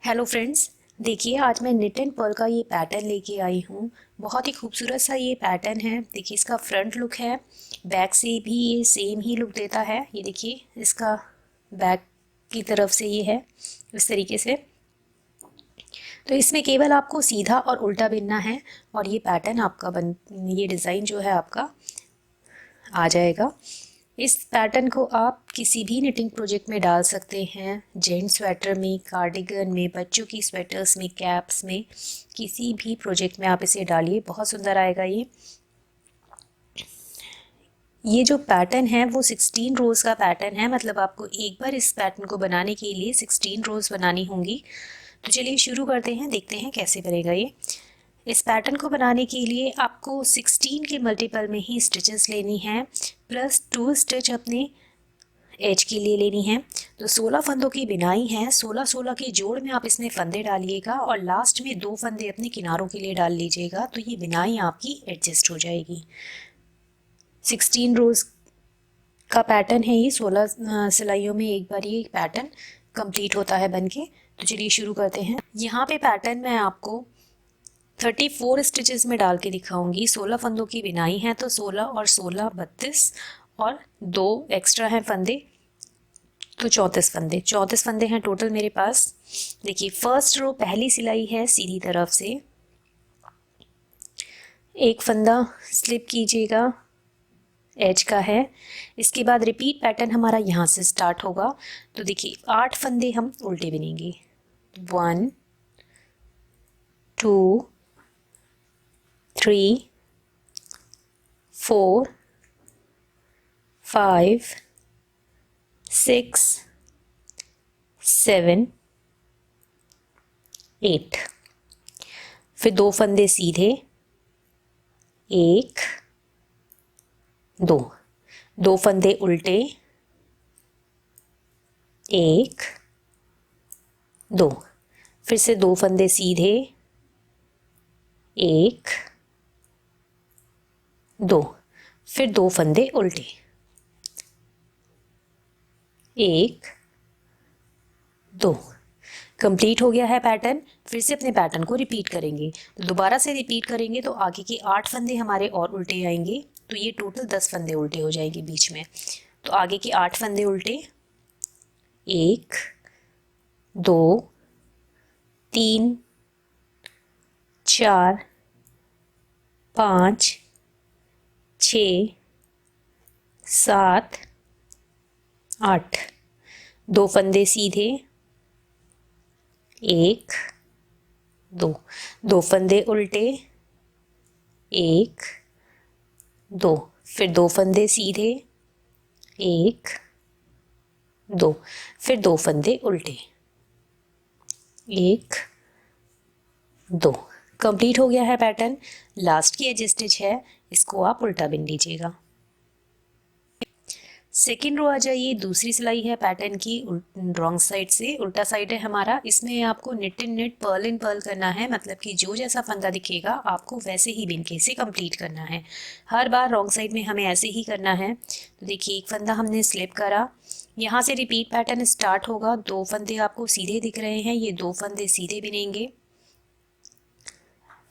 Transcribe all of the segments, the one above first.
Hello friends, देखिए आज मैं निट एंड पर्ल का ये पैटर्न लेके आई हूँ। बहुत ही खूबसूरत सा ये पैटर्न है। देखिए इसका फ्रंट लुक है, बैक से भी ये सेम ही लुक देता है। ये देखिए इसका बैक की तरफ से ये है इस तरीके से। तो इसमें केवल आपको सीधा और उल्टा बिनना है और ये पैटर्न आपका ये डिज़ाइन जो है आपका आ जाएगा। इस पैटर्न को आप किसी भी निटिंग प्रोजेक्ट में डाल सकते हैं, जेंट स्वेटर में, कार्डिगन में, बच्चों की स्वेटर्स में, कैप्स में, किसी भी प्रोजेक्ट में आप इसे डालिए, बहुत सुंदर आएगा ये जो पैटर्न है वो 16 रोज़ का पैटर्न है। मतलब आपको एक बार इस पैटर्न को बनाने के लिए 16 रोज़ बनानी होंगी। तो चलिए शुरू करते हैं, देखते हैं कैसे बनेगा ये। इस पैटर्न को बनाने के लिए आपको 16 के मल्टीपल में ही स्टिचेस लेनी है, प्लस 2 स्टिच अपने एज के लिए लेनी है। तो 16 फंदों की बिनाई है। 16-16 के जोड़ में आप इसमें फंदे डालिएगा और लास्ट में 2 फंदे अपने किनारों के लिए डाल लीजिएगा, तो ये बिनाई आपकी एडजस्ट हो जाएगी। 16 रोज़ का पैटर्न है ये। 16 सिलाइयों में एक बार ये पैटर्न कंप्लीट होता है बनके। तो चलिए शुरू करते हैं। यहाँ पे पैटर्न मैं आपको 34 स्टिचेस में डाल के दिखाऊंगी। 16 फंदों की बिनाई है, तो 16 और 16 32 और 2 एक्स्ट्रा हैं फंदे, तो 34 फंदे हैं टोटल मेरे पास। देखिए फर्स्ट रो पहली सिलाई है सीधी तरफ से, एक फंदा स्लिप कीजिएगा, एज का है। इसके बाद रिपीट पैटर्न हमारा यहाँ से स्टार्ट होगा। तो देखिए 8 फंदे हम उल्टे बिनेंगे। 1 2 3 4 5 6 7 8। फिर 2 फंदे सीधे, 1 2, 2 फंदे उल्टे, 1 2, फिर से 2 फंदे सीधे, 1 2, फिर 2 फंदे उल्टे, 1 2। कंप्लीट हो गया है पैटर्न। फिर से अपने पैटर्न को रिपीट करेंगे। तो दोबारा से रिपीट करेंगे तो आगे के 8 फंदे हमारे और उल्टे आएंगे, तो ये टोटल 10 फंदे उल्टे हो जाएंगे बीच में। तो आगे के 8 फंदे उल्टे, 1 2 3 4 5 6 7 8। 2 फंदे सीधे, 1 2, 2 फंदे उल्टे, 1 2, फिर 2 फंदे सीधे, 1 2, फिर 2 फंदे उल्टे, 1 2। कंप्लीट हो गया है पैटर्न। लास्ट की एज स्टिच है, इसको आप उल्टा बिन लीजिएगा। सेकेंड रो आ जाइए। दूसरी सिलाई है पैटर्न की रॉन्ग साइड से, उल्टा साइड है हमारा। इसमें आपको knit in knit, purl in Perl करना है। मतलब कि जो जैसा फंदा दिखेगा आपको वैसे ही बिन के से कंप्लीट करना है। हर बार रॉन्ग साइड में हमें ऐसे ही करना है। तो देखिए एक फंदा हमने स्लिप करा, यहाँ से रिपीट पैटर्न स्टार्ट होगा। 2 फंदे आपको सीधे दिख रहे हैं, ये 2 फंदे सीधे बिनेंगे,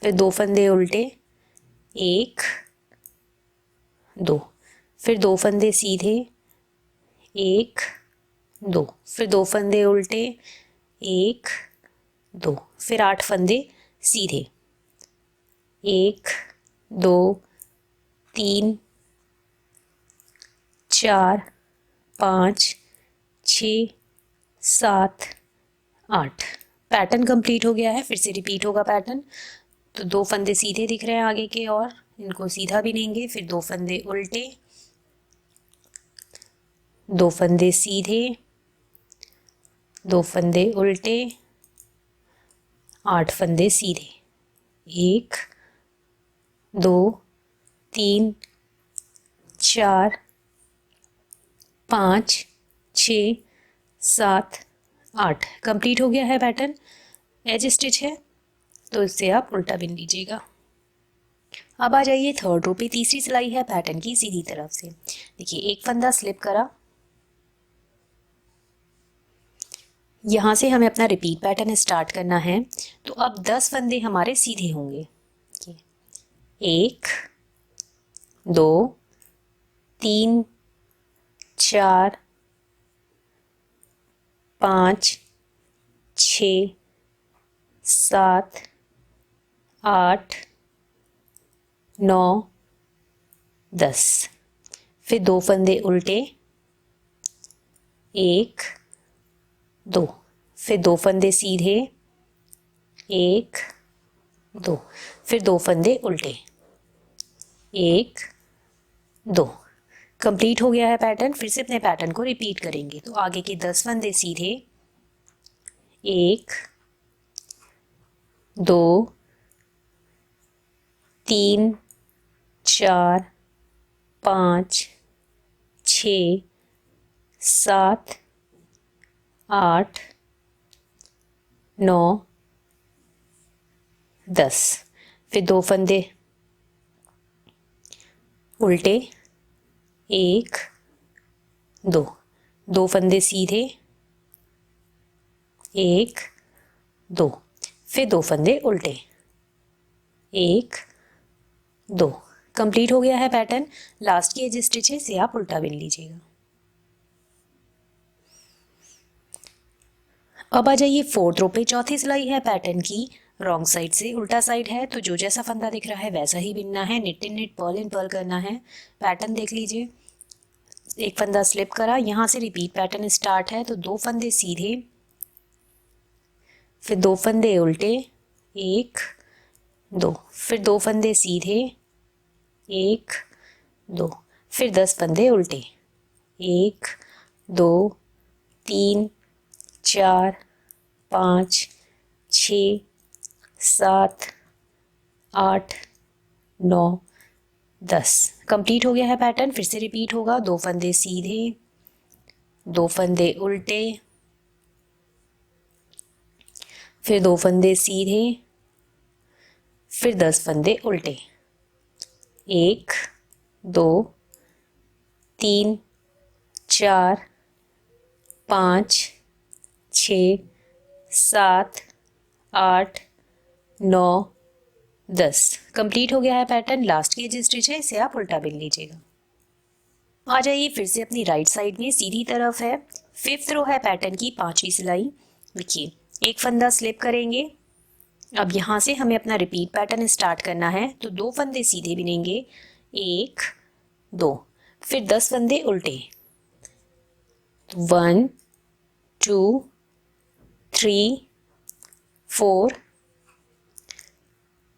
फिर 2 फंदे उल्टे, 1 2, फिर 2 फंदे सीधे, 1 2, फिर 2 फंदे उल्टे, 1 2, फिर 8 फंदे सीधे, 1 2 3 4 5 6 7 8। पैटर्न कंप्लीट हो गया है। फिर से रिपीट होगा पैटर्न। तो 2 फंदे सीधे दिख रहे हैं आगे के, और इनको सीधा बिनेंगे, फिर 2 फंदे उल्टे, 2 फंदे सीधे, 2 फंदे उल्टे, 8 फंदे सीधे, 1 2 3 4 5 6 7 8। कंप्लीट हो गया है पैटर्न। एज स्टिच है, तो इससे आप उल्टा बिन लीजिएगा। अब आ जाइए थर्ड रो पे। तीसरी सिलाई है पैटर्न की सीधी तरफ से। देखिए एक फंदा स्लिप करा, यहाँ से हमें अपना रिपीट पैटर्न स्टार्ट करना है। तो अब 10 फंदे हमारे सीधे होंगे। 1 2 3 4 5 6 7 8 9 10। फिर 2 फंदे उल्टे, 1 2। फिर 2 फंदे सीधे, 1 2। फिर 2 फंदे उल्टे, 1 2। कंप्लीट हो गया है पैटर्न। फिर से अपने पैटर्न को रिपीट करेंगे। तो आगे के 10 फंदे सीधे, 1 2 3 4 5 6 7 8 9 10। फिर 2 फंदे उल्टे, 1 2। 2 फंदे सीधे, 1 2। फिर 2 फंदे उल्टे, 1 2। कंप्लीट हो गया है पैटर्न। लास्ट की एज स्टिच है, इसे आप उल्टा बिन लीजिएगा। अब आ जाइए 4th रो पे। चौथी सिलाई है पैटर्न की रॉन्ग साइड से, उल्टा साइड है। तो जो जैसा फंदा दिख रहा है वैसा ही बिनना है। Knit in knit, purl in Perl करना है। पैटर्न देख लीजिए। एक फंदा स्लिप करा, यहाँ से रिपीट पैटर्न स्टार्ट है। तो 2 फंदे सीधे, फिर 2 फंदे उल्टे, 1 2। फिर 2 फंदे सीधे, 1 2। फिर 10 फंदे उल्टे, 1 2 3 4 5 6 7 8 9 10। कंप्लीट हो गया है पैटर्न। फिर से रिपीट होगा। 2 फंदे सीधे, 2 फंदे उल्टे, फिर 2 फंदे सीधे, फिर 10 फंदे उल्टे, 1 2 3 4 5 6 7 8 9 10। कंप्लीट हो गया है पैटर्न। लास्ट की एज स्टिच है, इसे आप उल्टा बिन लीजिएगा। आ जाइए फिर से अपनी राइट साइड में, सीधी तरफ है। 5th रो है पैटर्न की 5वीं सिलाई। देखिए, एक फंदा स्लिप करेंगे। अब यहाँ से हमें अपना रिपीट पैटर्न स्टार्ट करना है। तो 2 फंदे सीधे बिनेंगे, 1 2। फिर 10 फंदे उल्टे, 1 2 3 4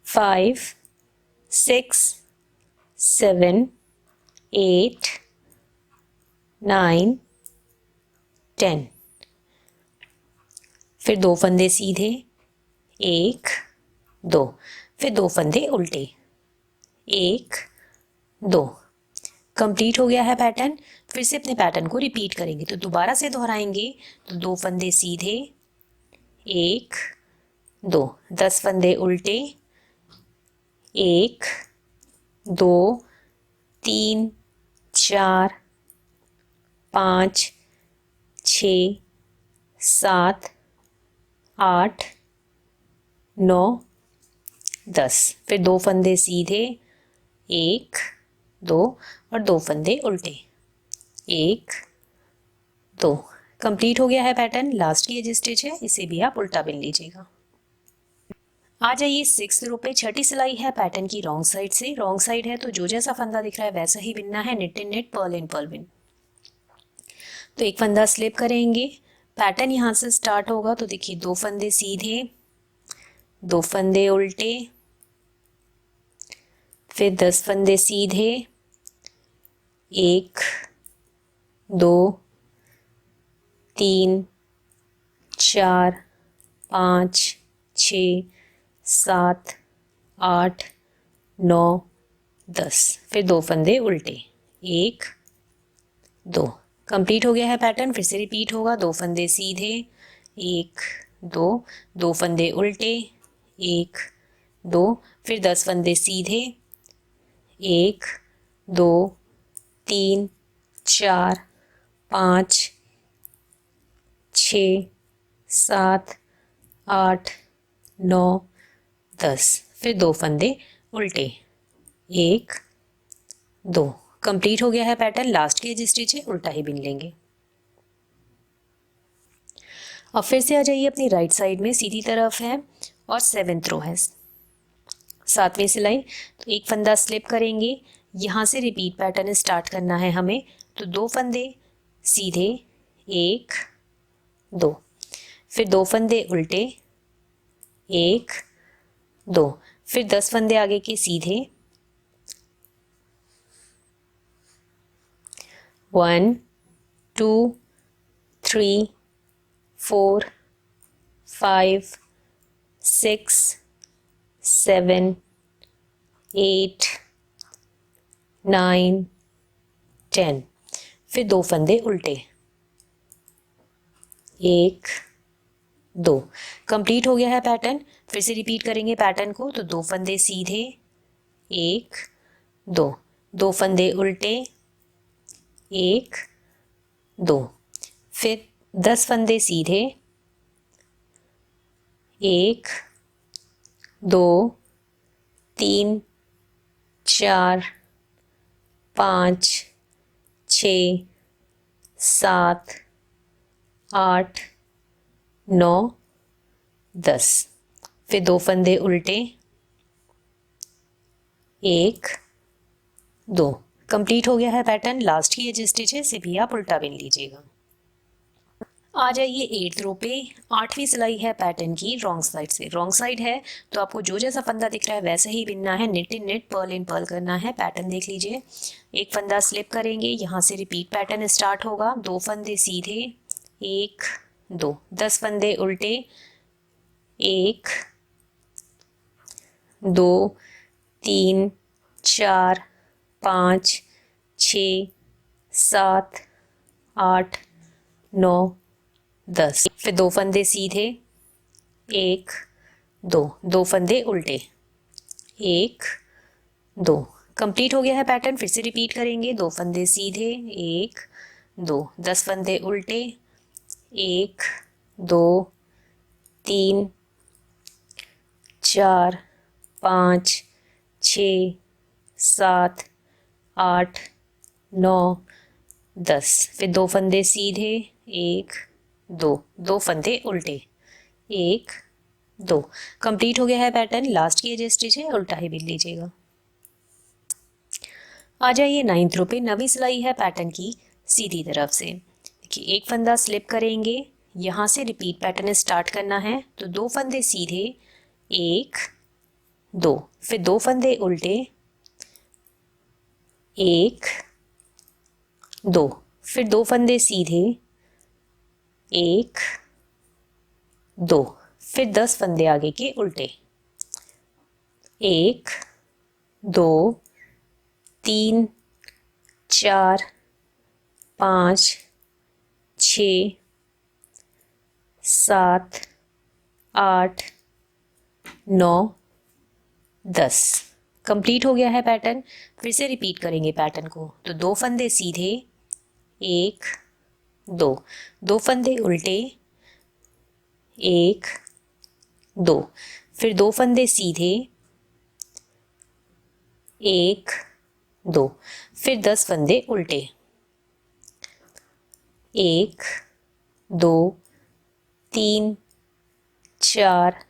5 6 7 8 9 10। फिर 2 फंदे सीधे, 1 2। फिर 2 फंदे उल्टे, 1 2। कंप्लीट हो गया है पैटर्न। फिर से अपने पैटर्न को रिपीट करेंगे। तो दोबारा से दोहराएंगे। तो 2 फंदे सीधे, 1 2। 10 फंदे उल्टे, 1 2 3 4 5 6 7 8 9 10। फिर 2 फंदे सीधे, 1 2। और 2 फंदे उल्टे, 1 2। कंप्लीट हो गया है पैटर्न। लास्ट की एज स्टिच है, इसे भी आप उल्टा बिन लीजिएगा। आ जाइए 6th रो पे। छठी सिलाई है पैटर्न की रॉन्ग साइड से। रॉन्ग साइड है तो जो जैसा फंदा दिख रहा है वैसा ही बिनना है। Knit in knit, purl in Perl बिन। तो एक फंदा स्लिप करेंगे। पैटर्न यहाँ से स्टार्ट होगा। तो देखिए, 2 फंदे सीधे, 2 फंदे उल्टे, फिर 10 फंदे सीधे, 1 2 3 4 5 6 7 8 9 10। फिर 2 फंदे उल्टे, 1 2। कंप्लीट हो गया है पैटर्न। फिर से रिपीट होगा। 2 फंदे सीधे, 1 2। 2 फंदे उल्टे, 1 2। फिर 10 फंदे सीधे, 1 2 3 4 5 6 7, 8, 9, 10। फिर 2 फंदे उल्टे, 1, 2। कंप्लीट हो गया है पैटर्न। लास्ट की एज स्टिच है, उल्टा ही बिन लेंगे। अब फिर से आ जाइए अपनी राइट साइड में, सीधी तरफ है और 7th रो है, 7वीं सिलाई। तो एक फंदा स्लिप करेंगे, यहाँ से रिपीट पैटर्न स्टार्ट करना है हमें। तो 2 फंदे सीधे, 1, 2। फिर 2 फंदे उल्टे, 1, 2। फिर 10 फंदे आगे के सीधे, 1, 2, 3, 4, 5, 6, 7, 8, 9, 10। फिर 2 फंदे उल्टे, 1, 2। कंप्लीट हो गया है पैटर्न। फिर से रिपीट करेंगे पैटर्न को। तो 2 फंदे सीधे, 1, 2। 2 फंदे उल्टे, 1, 2। फिर 10 फंदे सीधे, 1, 2, 3, 4, 5, 6, 7, 8, 9, 10। फिर 2 फंदे उल्टे, 1, 2। कंप्लीट हो गया है पैटर्न। लास्ट की एज स्टिच है, इसे भी आप उल्टा बिन लीजिएगा। आ जाइए 8th रो पे। 8वीं सिलाई है पैटर्न की रॉन्ग साइड से। रॉन्ग साइड है तो आपको जो जैसा फंदा दिख रहा है वैसे ही बिनना है। Knit in knit, purl in Perl करना है। पैटर्न देख लीजिए। एक फंदा स्लिप करेंगे, यहाँ से रिपीट पैटर्न स्टार्ट होगा। 2 फंदे सीधे, 1, 2। 10 फंदे उल्टे, 1, 2, 3, 4, 5, 6, 7, 8, 9, 10। फिर 2 फंदे सीधे, 1, 2। 2 फंदे उल्टे, 1, 2। कंप्लीट हो गया है पैटर्न। फिर से रिपीट करेंगे। 2 फंदे सीधे, 1, 2। 10 फंदे उल्टे, 1, 2, 3, 4, 5, 6, 7, 8, 9, 10। फिर 2 फंदे सीधे, 1, 2। 2 फंदे उल्टे, 1, 2। कंप्लीट हो गया है पैटर्न। लास्ट की एज स्टिच है, उल्टा ही बिन लीजिएगा। आ जाइए 9th रो पे। 9वीं सिलाई है पैटर्न की सीधी तरफ से। देखिए, एक फंदा स्लिप करेंगे, यहाँ से रिपीट पैटर्न स्टार्ट करना है। तो 2 फंदे सीधे, 1, 2। फिर 2 फंदे उल्टे, 1, 2। फिर 2 फंदे सीधे, 1, 2। फिर 10 फंदे आगे के उल्टे, 1, 2, 3, 4, 5, 6, 7, 8, 9, 10। कंप्लीट हो गया है पैटर्न। फिर से रिपीट करेंगे पैटर्न को। तो 2 फंदे सीधे, 1, 2। 2 फंदे उल्टे, 1, 2। फिर 2 फंदे सीधे, 1, 2। फिर 10 फंदे उल्टे, 1, 2, 3, 4,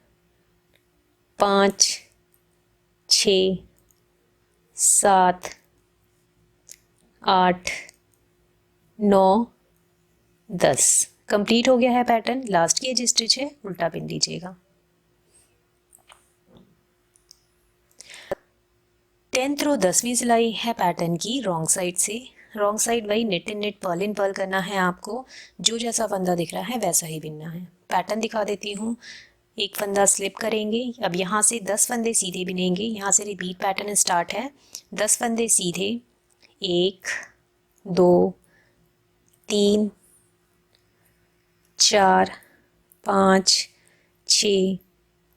5, 6, 7, 8, 9, 10। कंप्लीट हो गया है पैटर्न। लास्ट की एज स्टिच है, उल्टा बिन लीजिएगा। 10th रो 10वीं सिलाई है पैटर्न की रॉन्ग साइड से। रॉन्ग साइड वही knit in knit, purl in Perl करना है आपको। जो जैसा फंदा दिख रहा है वैसा ही बिनना है। पैटर्न दिखा देती हूँ। एक फंदा स्लिप करेंगे, अब यहाँ से 10 फंदे सीधे बिनेंगे। यहाँ से रिपीट पैटर्न स्टार्ट है। 10 फंदे सीधे, 1, 2, 3, 4, 5, 6,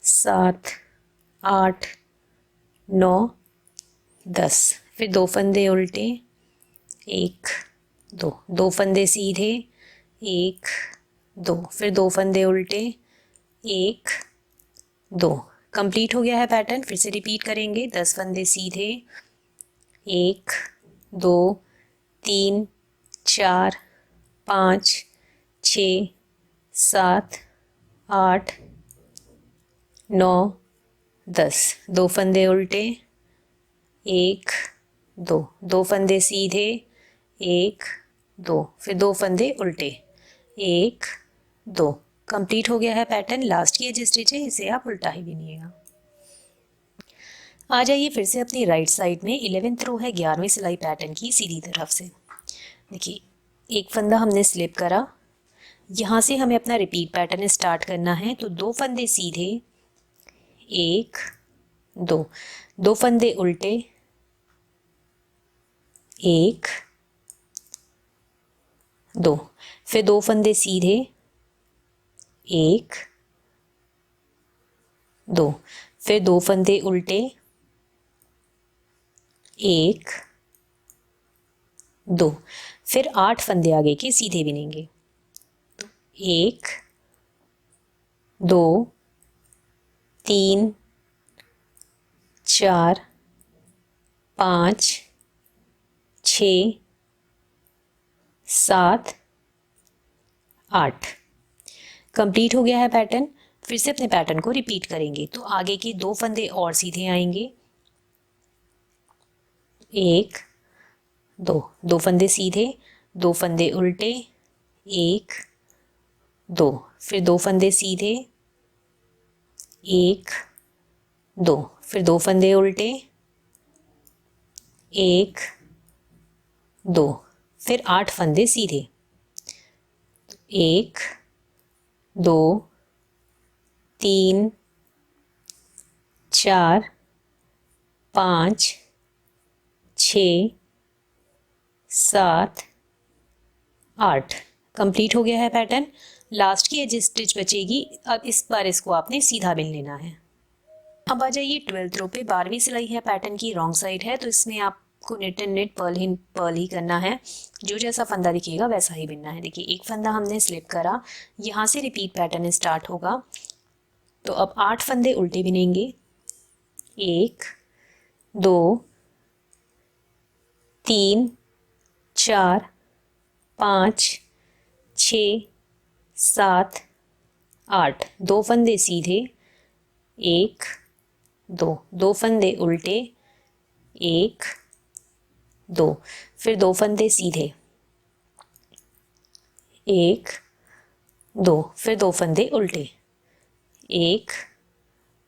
7, 8, 9, 10। फिर 2 फंदे उल्टे, 1, 2। 2 फंदे सीधे, 1, दो, फिर दो फंदे उल्टे, एक दो। कंप्लीट हो गया है पैटर्न। फिर से रिपीट करेंगे, 10 फंदे सीधे, एक दो तीन चार पाँच छ, 7 8 9 10। दो फंदे उल्टे, एक दो, दो फंदे सीधे, एक दो, फिर दो फंदे उल्टे, एक दो। कंप्लीट हो गया है पैटर्न। लास्ट की एज स्टिच है, इसे आप उल्टा ही बिनिएगा। आ जाइए फिर से अपनी राइट साइड में। 11th रो है 11वीं सिलाई पैटर्न की, सीधी तरफ से। देखिए, एक फंदा हमने स्लिप करा, यहाँ से हमें अपना रिपीट पैटर्न स्टार्ट करना है। तो दो फंदे सीधे, एक दो, दो फंदे उल्टे, एक दो, फिर दो फंदे सीधे, एक दो, फिर दो फंदे उल्टे, एक दो, फिर 8 फंदे आगे के सीधे बिनेंगे। तो एक दो तीन चार पाँच छ, 7 8। कंप्लीट हो गया है पैटर्न। फिर से अपने पैटर्न को रिपीट करेंगे। तो आगे के दो फंदे और सीधे आएंगे, एक दो, दो फंदे सीधे, दो फंदे उल्टे, एक दो, फिर दो फंदे सीधे, एक दो, फिर दो फंदे उल्टे, एक दो, फिर 8 फंदे सीधे, एक दो तीन चार पाँच छ, 7 8। कंप्लीट हो गया है पैटर्न। लास्ट की एज स्टिच बचेगी। अब इस बार इसको आपने सीधा बिन लेना है। अब आ जाइए 12th रो पे। 12वीं सिलाई है पैटर्न की, रॉन्ग साइड है, तो इसमें आपको नेट एंड नेट पर्ल ही करना है। जो जैसा फंदा दिखेगा वैसा ही बिनना है। देखिए, एक फंदा हमने स्लिप करा, यहाँ से रिपीट पैटर्न स्टार्ट होगा। तो अब 8 फंदे उल्टे बिनेंगे, एक दो तीन चार पाँच छ, 7 8। दो फंदे सीधे, एक दो, दो फंदे उल्टे, एक दो, फिर दो फंदे सीधे, एक दो, फिर दो फंदे उल्टे, एक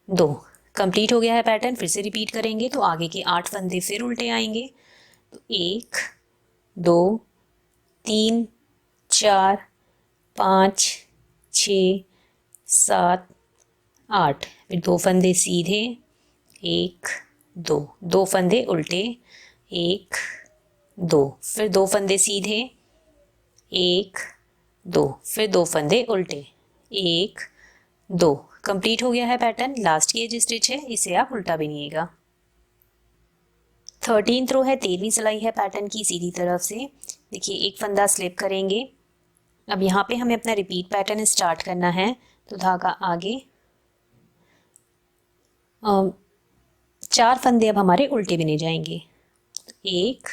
दो। कंप्लीट हो गया है पैटर्न। फिर से रिपीट करेंगे। तो आगे के 8 फंदे फिर उल्टे आएंगे। तो एक दो तीन चार पाँच छ, 7 8, फिर दो फंदे सीधे, एक दो, दो फंदे उल्टे, एक दो, फिर दो फंदे सीधे, एक दो, फिर दो फंदे उल्टे, एक दो। कंप्लीट हो गया है पैटर्न। लास्ट की एज स्टिच है, इसे आप उल्टा बिनिएगा। 13th रो है 13वीं सिलाई है पैटर्न की, सीधी तरफ से। देखिए, एक फंदा स्लिप करेंगे। अब यहाँ पे हमें अपना रिपीट पैटर्न स्टार्ट करना है। तो धागा आगे, 4 फंदे अब हमारे उल्टे बिने जाएंगे। एक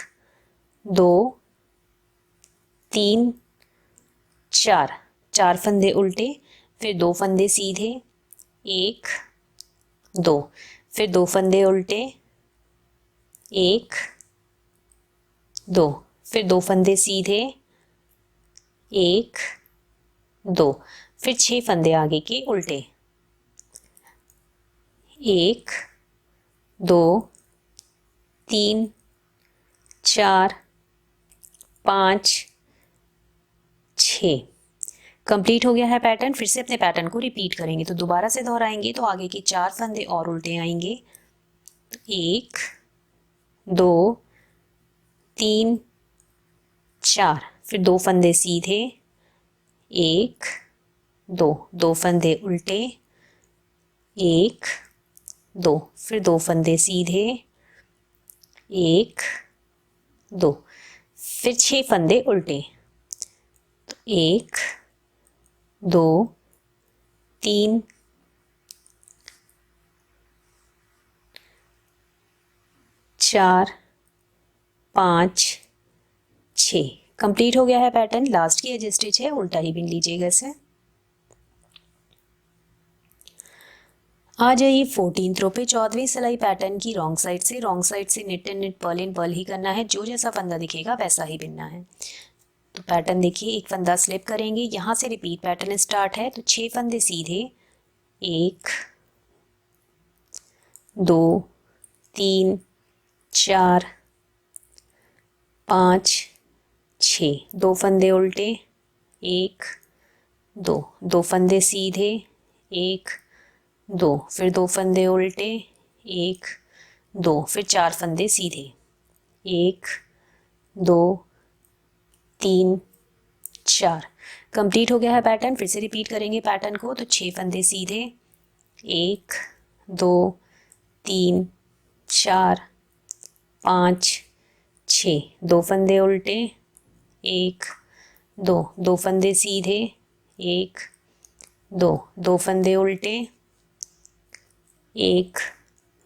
दो तीन चार, 4 फंदे उल्टे, फिर दो फंदे सीधे, एक दो, फिर दो फंदे उल्टे, एक दो, फिर दो फंदे सीधे, एक दो, फिर 6 फंदे आगे के उल्टे, एक दो तीन चार पाँच छ। कंप्लीट हो गया है पैटर्न। फिर से अपने पैटर्न को रिपीट करेंगे। तो दोबारा से दोहराएंगे। तो आगे के 4 फंदे और उल्टे आएंगे। तो एक दो तीन चार, फिर दो फंदे सीधे, एक दो, दो फंदे उल्टे, एक दो, फिर दो फंदे सीधे, एक दो, फिर 6 फंदे उल्टे। तो एक 2 3 4 5 6। कंप्लीट हो गया है पैटर्न। लास्ट की एज स्टिच है, उल्टा ही बिन लीजिएगा इसे। आ जाइए 14th रो पे। 14वीं सिलाई पैटर्न की रॉन्ग साइड से knit and knit purl in purl ही करना है। जो जैसा फंदा दिखेगा वैसा ही बिनना है। तो पैटर्न देखिए, एक फंदा स्लिप करेंगे, यहाँ से रिपीट पैटर्न स्टार्ट है। तो 6 फंदे सीधे, 1 2 3 4 5 6। 2 फंदे उल्टे, 1 2 2 फंदे सीधे, 1 2 फिर 2 फंदे उल्टे, 1 2 फिर 4 फंदे सीधे, 1 2 3 4। कंप्लीट हो गया है पैटर्न। फिर से रिपीट करेंगे पैटर्न को। तो 6 फंदे सीधे, 1 2 3 4 5 6। 2 फंदे उल्टे, 1 2 2 फंदे सीधे, 1 2 2 फंदे उल्टे, 1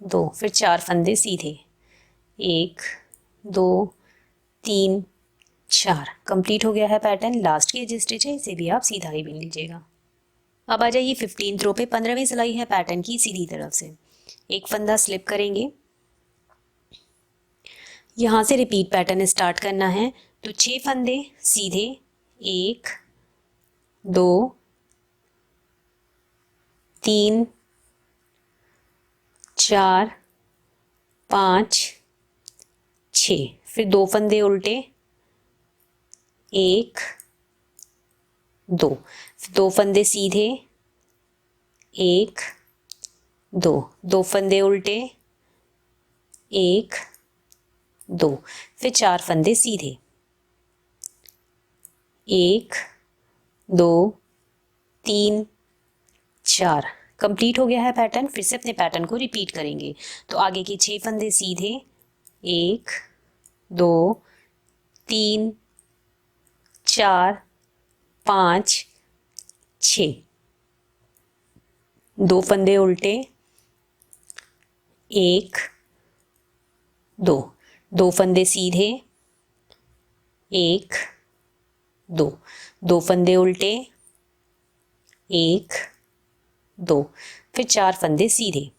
2 फिर 4 फंदे सीधे, 1 2 3 4। कंप्लीट हो गया है पैटर्न। लास्ट की एज स्टिच है, इसे भी आप सीधा ही बिन लीजिएगा। अब आ जाइए 15th रो पे। 15वीं सिलाई है पैटर्न की सीधी तरफ से। एक फंदा स्लिप करेंगे, यहाँ से रिपीट पैटर्न स्टार्ट करना है। तो 6 फंदे सीधे, 1 2 3 4 5 6। फिर 2 फंदे उल्टे, 1 2 2 फंदे सीधे, 1 2 2 फंदे उल्टे, 1 2 फिर 4 फंदे सीधे, 1 2 3 4। कंप्लीट हो गया है पैटर्न। फिर से अपने पैटर्न को रिपीट करेंगे। तो आगे के 6 फंदे सीधे, 1 2 3 4 5 6। 2 फंदे उल्टे, 1 2 2 फंदे सीधे, 1 2 2 फंदे उल्टे, 1 2 फिर 4 फंदे सीधे,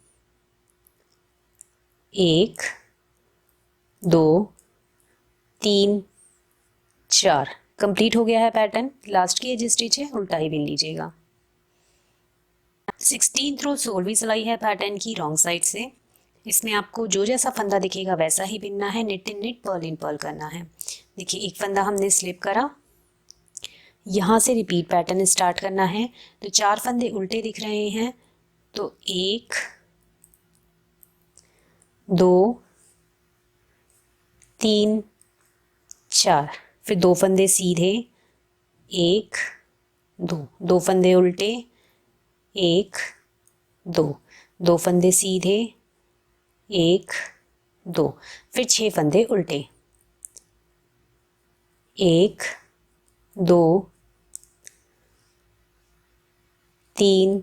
1 2 3 4। कंप्लीट हो गया है पैटर्न। लास्ट की एज स्टिच है, उल्टा ही बिन लीजिएगा। 16th रो 16वीं सिलाई है पैटर्न की रॉन्ग साइड से। इसमें आपको जो जैसा फंदा दिखेगा वैसा ही बिनना है। Knit in knit purl in Perl करना है। देखिए, एक फंदा हमने स्लिप करा, यहाँ से रिपीट पैटर्न स्टार्ट करना है। तो 4 फंदे उल्टे दिख रहे हैं। तो 1 2 3 4। फिर 2 फंदे सीधे, 1 2 2 फंदे उल्टे, 1 2 2 फंदे सीधे, 1 2 फिर 6 फंदे उल्टे, 1 2 3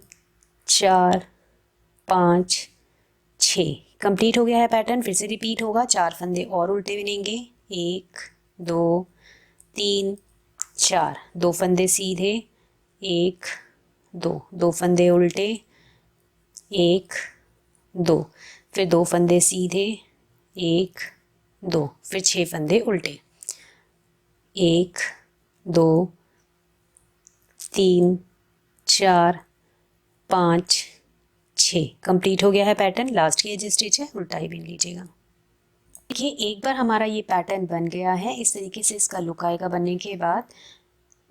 4 5 6। कंप्लीट हो गया है पैटर्न। फिर से रिपीट होगा। 4 फंदे और उल्टे बिनेंगे, 1 2 3 4। 2 फंदे सीधे, 1 2 2 फंदे उल्टे, 1 2 फिर 2 फंदे सीधे, 1 2 फिर 6 फंदे उल्टे, 1 2 3 4 5 6। कंप्लीट हो गया है पैटर्न। लास्ट की एज स्टिच है, उल्टा ही बिन लीजिएगा। देखिए, एक बार हमारा ये पैटर्न बन गया है। इस तरीके से इसका लुक आएगा बनने के बाद।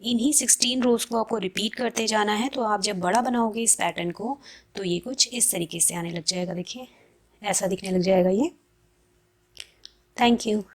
इन्हीं 16 रोज़ को आपको रिपीट करते जाना है। तो आप जब बड़ा बनाओगे इस पैटर्न को, तो ये कुछ इस तरीके से आने लग जाएगा। देखिए, ऐसा दिखने लग जाएगा ये। Thank you.